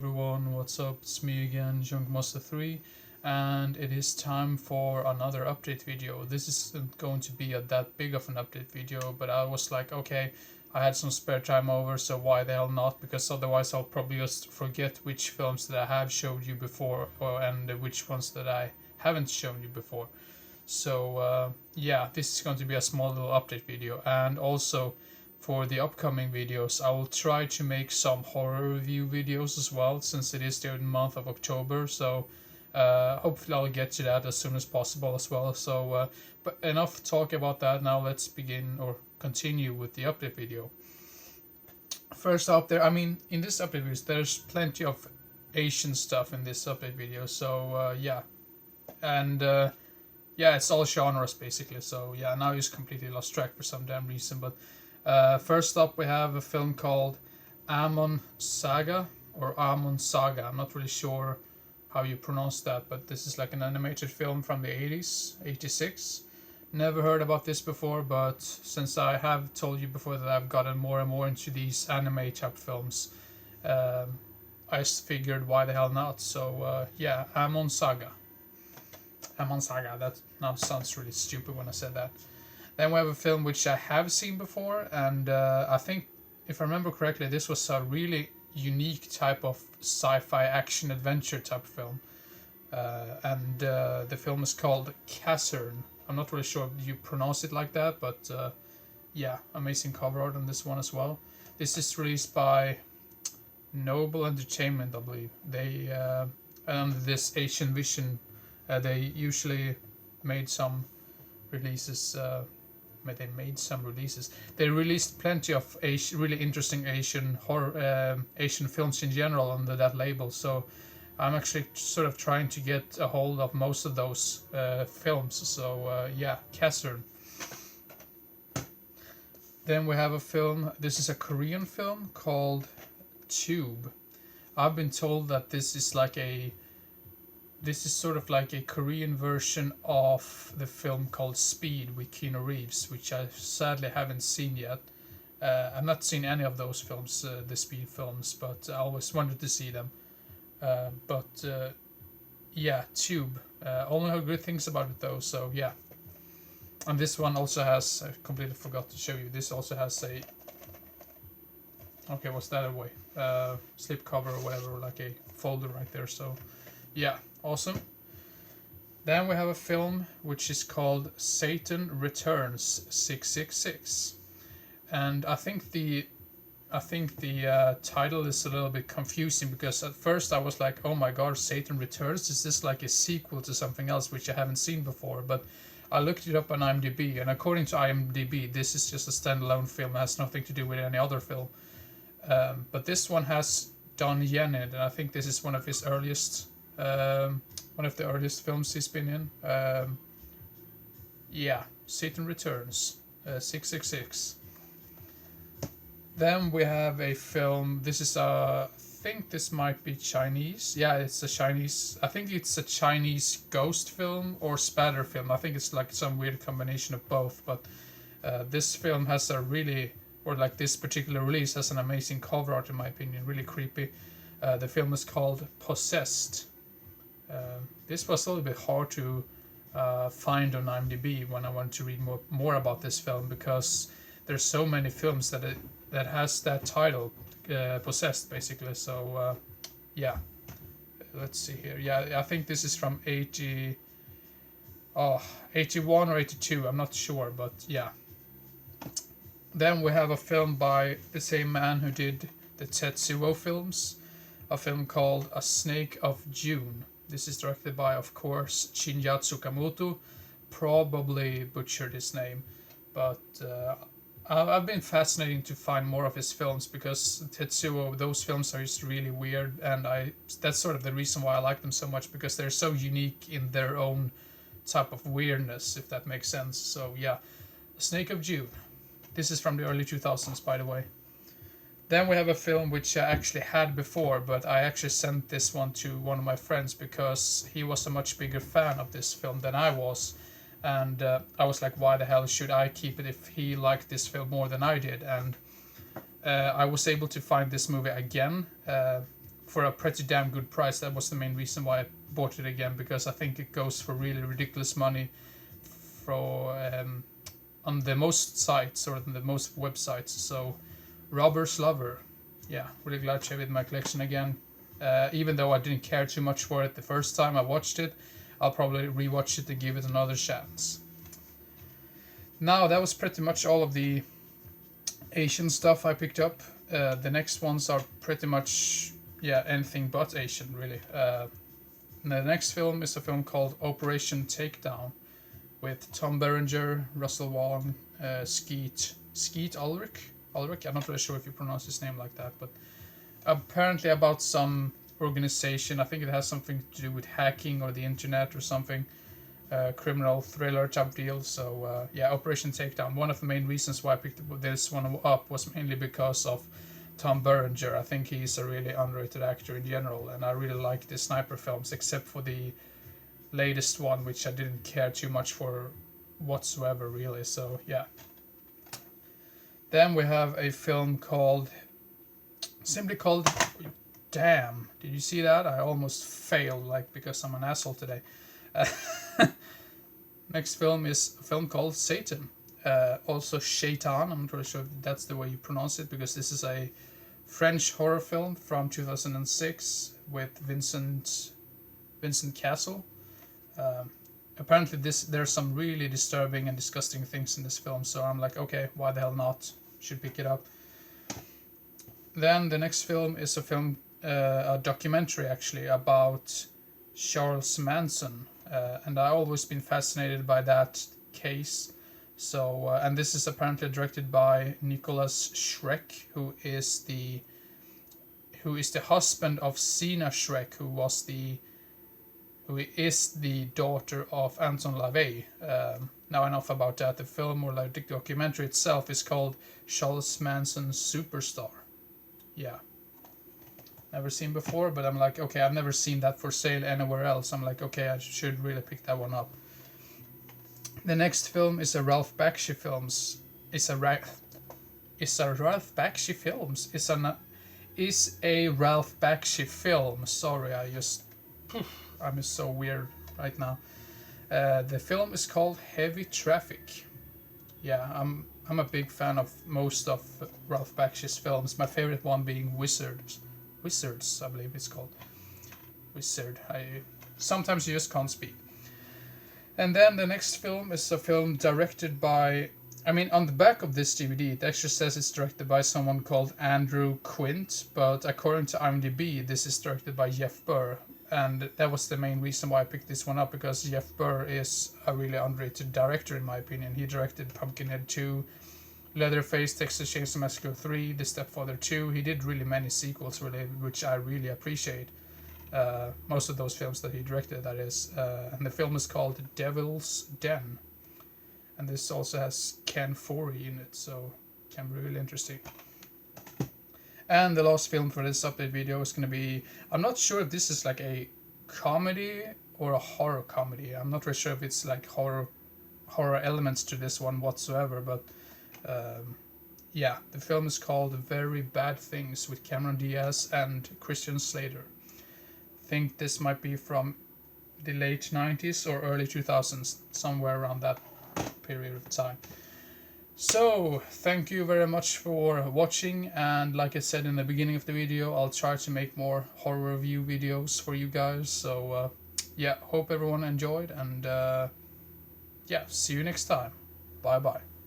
Everyone, what's up? It's me again, Junkmaster3, and it is time for another update video. This isn't going to be that big of an update video, but I was like, okay, I had some spare time over, so why the hell not? Because otherwise I'll probably just forget which films that I have showed you before, and which ones that I haven't shown you before. So yeah, this is going to be a small little update video, and also for the upcoming videos I will try to make some horror review videos as well, since it is the month of October. So hopefully I'll get to that as soon as possible as well. So but enough talk about that. Now let's begin or continue with the update video. First up there, I mean, in this update video there's plenty of Asian stuff in this update video. So yeah, and yeah, it's all genres basically. So yeah, now he's completely lost track for some damn reason. But first up, we have a film called Amon Saga or Amon Saga. I'm not really sure how you pronounce that, but this is like an animated film from the 80s, 86. Never heard about this before, but since I have told you before that I've gotten more and more into these anime type films, I just figured why the hell not. So yeah, Amon Saga. Amon Saga. That now sounds really stupid when I said that. Then we have a film which I have seen before, and I think, if I remember correctly, this was a really unique type of sci-fi action adventure type film. And the film is called Casern. I'm not really sure if you pronounce it like that, but yeah, amazing cover art on this one as well. This is released by Noble Entertainment, I believe. They under this Asian Vision, they usually made some releases. They made some releases. They released plenty of really interesting Asian horror, Asian films in general under that label. So I'm actually sort of trying to get a hold of most of those films. So yeah, Casern. Then we have a film. This is a Korean film called Tube. I've been told that this is sort of like a Korean version of the film called Speed with Keanu Reeves, which I sadly haven't seen yet. I've not seen any of those films, the Speed films, but I always wanted to see them. But yeah, Tube. Only heard good things about it though, so yeah. And this one also has, I completely forgot to show you, this also has a, okay, what's that away? Slip cover or whatever, like a folder right there, so yeah, awesome. Then we have a film which is called Satan Returns 666, and I think the title is a little bit confusing, because at first I was like, oh my god, Satan Returns, is this like a sequel to something else which I haven't seen before? But I looked it up on IMDb, and according to IMDb, this is just a standalone film. It has nothing to do with any other film. But this one has Don Yen in it, and I think this is one of his earliest, one of the earliest films he's been in. Yeah, Satan Returns, 666. Then we have a film. This is a. I think this might be Chinese. Yeah, it's a Chinese. I think it's a Chinese ghost film or spatter film. I think it's like some weird combination of both. But this film has a really, or like this particular release has an amazing cover art in my opinion. Really creepy. The film is called Possessed. This was a little bit hard to find on IMDb when I wanted to read more about this film, because there's so many films that has that title, Possessed, basically. So yeah, let's see here. Yeah, I think this is from 81 or 82. I'm not sure, but yeah. Then we have a film by the same man who did the Tetsuo films, a film called A Snake of June. This is directed by, of course, Shinya Tsukamoto. Probably butchered his name, but I've been fascinating to find more of his films, because Tetsuo, those films are just really weird, and that's sort of the reason why I like them so much, because they're so unique in their own type of weirdness, if that makes sense. So yeah, Snake of June. This is from the early 2000s, by the way. Then we have a film which I actually had before, but I actually sent this one to one of my friends because he was a much bigger fan of this film than I was. And I was like, why the hell should I keep it if he liked this film more than I did? And I was able to find this movie again for a pretty damn good price. That was the main reason why I bought it again, because I think it goes for really ridiculous money for on the most sites, or on the most websites. So Robber's Lover, yeah, really glad to have it in my collection again. Even though I didn't care too much for it the first time I watched it, I'll probably rewatch it to give it another chance. Now, that was pretty much all of the Asian stuff I picked up. The next ones are pretty much, yeah, anything but Asian, really. The next film is a film called Operation Takedown, with Tom Berenger, Russell Wong, Skeet Ulrich. I'm not really sure if you pronounce his name like that, but apparently about some organization. I think it has something to do with hacking or the internet or something. Criminal thriller type deal. So yeah, Operation Takedown. One of the main reasons why I picked this one up was mainly because of Tom Berenger. I think he's a really underrated actor in general, and I really like the sniper films, except for the latest one, which I didn't care too much for whatsoever, really. So yeah. Then we have a film simply called, damn, did you see that? I almost failed, like, because I'm an asshole today. Next film is a film called Satan, also Shaitan. I'm not really sure if that's the way you pronounce it, because this is a French horror film from 2006 with Vincent Cassel. Apparently there's some really disturbing and disgusting things in this film, so I'm like, okay, why the hell not? Should pick it up. Then the next film is a documentary actually, about Charles Manson, and I've always been fascinated by that case. So and this is apparently directed by Nicholas Schreck, who is the husband of Sina Schreck, who is the daughter of Anton LaVey. Now enough about that. The film, or like the documentary itself, is called Charles Manson Superstar. Yeah. Never seen before, but I'm like, okay, I've never seen that for sale anywhere else. I'm like, okay, I should really pick that one up. The next film is a Ralph Bakshi films. It's a Ralph Bakshi films. Is a Ralph Bakshi film. Sorry, I'm just so weird right now. The film is called Heavy Traffic. Yeah, I'm a big fan of most of Ralph Bakshi's films. My favorite one being Wizards, I believe it's called. Wizard. Sometimes you just can't speak. And then the next film is a film directed by, on the back of this DVD, it actually says it's directed by someone called Andrew Quint, but according to IMDb, this is directed by Jeff Burr. And that was the main reason why I picked this one up, because Jeff Burr is a really underrated director in my opinion. He directed Pumpkinhead 2, Leatherface, Texas Chainsaw Massacre 3, The Stepfather 2. He did really many sequels, really, which I really appreciate. Most of those films that he directed, that is. And the film is called Devil's Den. And this also has Ken Foree in it, so it can be really interesting. And the last film for this update video is going to be, I'm not sure if this is like a comedy or a horror comedy. I'm not really sure if it's like horror elements to this one whatsoever, but yeah, the film is called Very Bad Things, with Cameron Diaz and Christian Slater. I think this might be from the late 90s or early 2000s, somewhere around that period of time. So, thank you very much for watching, and like I said in the beginning of the video, I'll try to make more horror review videos for you guys. So, yeah, hope everyone enjoyed, and yeah, see you next time. Bye bye.